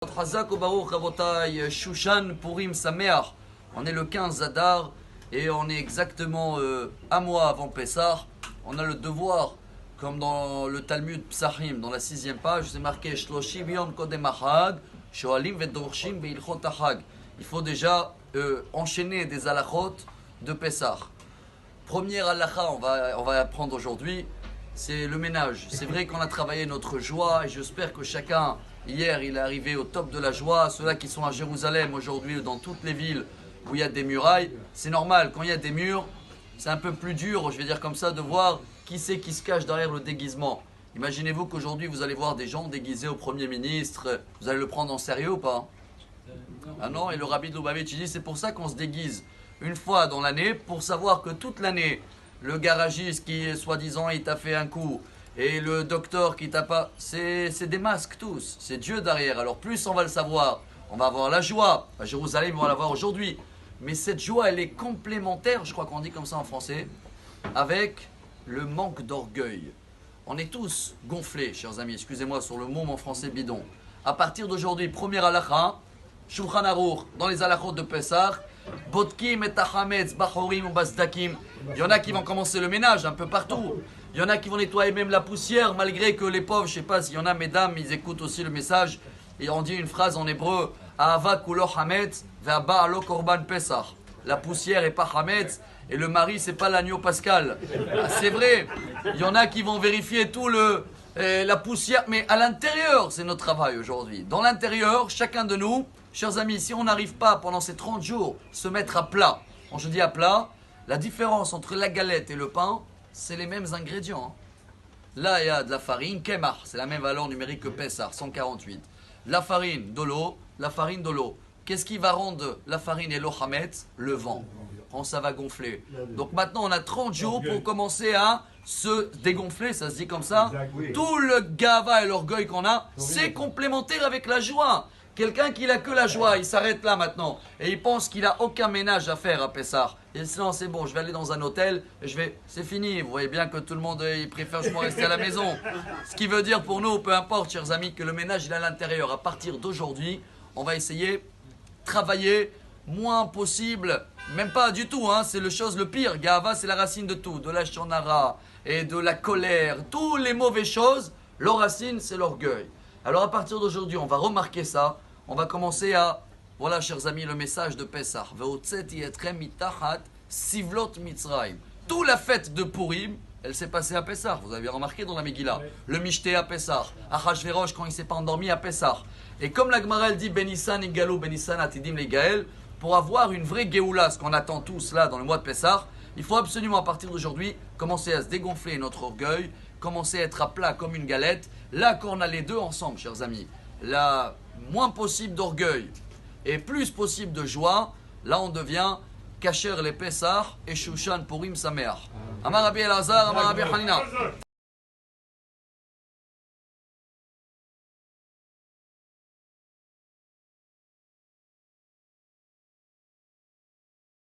Hazak Baruch Rabotai Shushan Purim Sameach. On est le 15 Adar et on est exactement un mois avant Pessah. On a le devoir, comme dans le Talmud Psachim, dans la 6e page, c'est marqué Shloshim Yom Kodem Hag, Shoalim Vedorshim Beilchot Hag. Il faut déjà enchaîner des halachot de Pessah. Première halakha, on va apprendre aujourd'hui, c'est le ménage. C'est vrai qu'on a travaillé notre joie et j'espère que chacun, hier, il est arrivé au top de la joie. Ceux-là qui sont à Jérusalem aujourd'hui ou dans toutes les villes où il y a des murailles, c'est normal, quand il y a des murs, c'est un peu plus dur, je vais dire comme ça, de voir qui c'est qui se cache derrière le déguisement. Imaginez-vous qu'aujourd'hui vous allez voir des gens déguisés au Premier ministre, vous allez le prendre en sérieux ou pas? Ah non, et le rabbi de Lubavitch dit c'est pour ça qu'on se déguise une fois dans l'année, pour savoir que toute l'année, le garagiste qui, soi-disant, il t'a fait un coup, et le docteur qui t'a pas... C'est des masques tous, c'est Dieu derrière. Alors plus on va le savoir, on va avoir la joie. À Jérusalem, on va la voir aujourd'hui. Mais cette joie, elle est complémentaire, je crois qu'on dit comme ça en français, avec le manque d'orgueil. On est tous gonflés, chers amis, excusez-moi sur le mot en français bidon. À partir d'aujourd'hui, première halakha, Shulchan Aruch, dans les halachot de Pessah, Bodkim et Tachametz, Bachorim ou Basdakim. Il y en a qui vont commencer le ménage un peu partout. Il y en a qui vont nettoyer même la poussière, malgré que les pauvres, je ne sais pas s'il y en a, mesdames, ils écoutent aussi le message. Et on dit une phrase en hébreu, Ahava kulo hametz, ve'aba alo korban Pesach. La poussière est pas hametz, et le mari, c'est pas l'agneau pascal. Ah, c'est vrai, il y en a qui vont vérifier tout la poussière, mais à l'intérieur, c'est notre travail aujourd'hui. Dans l'intérieur, chacun de nous, chers amis, si on n'arrive pas pendant ces 30 jours se mettre à plat, quand je dis à plat, la différence entre la galette et le pain, c'est les mêmes ingrédients. Là, il y a de la farine, kemar, c'est la même valeur numérique que Pessah, 148. La farine, de l'eau, la farine, de l'eau. Qu'est-ce qui va rendre la farine et l'eau hametz? Le vent. Quand ça va gonfler. Donc maintenant, on a 30 jours pour commencer à se dégonfler, ça se dit comme ça. Tout le gava et l'orgueil qu'on a, c'est complémentaire avec la joie. Quelqu'un qui n'a que la joie, il s'arrête là maintenant et il pense qu'il n'a aucun ménage à faire à Pessah. Il dit non, c'est bon, je vais aller dans un hôtel, c'est fini. Vous voyez bien que tout le monde il préfère justement rester à la maison. Ce qui veut dire pour nous, peu importe, chers amis, que le ménage il est à l'intérieur. À partir d'aujourd'hui, on va essayer de travailler moins possible, même pas du tout, hein, c'est le pire. Gava, c'est la racine de tout, de la shonara et de la colère, toutes les mauvaises choses. Leur racine, c'est l'orgueil. Alors à partir d'aujourd'hui, on va remarquer ça. On va commencer à, voilà chers amis, le message de Pessah. Sivlot Mitzrayim. Toute la fête de Purim, elle s'est passée à Pessah. Vous avez remarqué dans la Megillah. Le Mishté à Pessah. Achashverosh quand il ne s'est pas endormi à Pessah. Et comme la Gemara elle dit Benissan Igalou, Benissan Atidim Legael, pour avoir une vraie Géoula, ce qu'on attend tous là dans le mois de Pessah, il faut absolument à partir d'aujourd'hui commencer à se dégonfler notre orgueil, commencer à être à plat comme une galette. Là, quand on a les deux ensemble, chers amis, là, moins possible d'orgueil et plus possible de joie, là on devient Kacher les Pessah et Shushan Purim Sameach. Amar Rabbi Elazar, Amar Rabbi Hanina.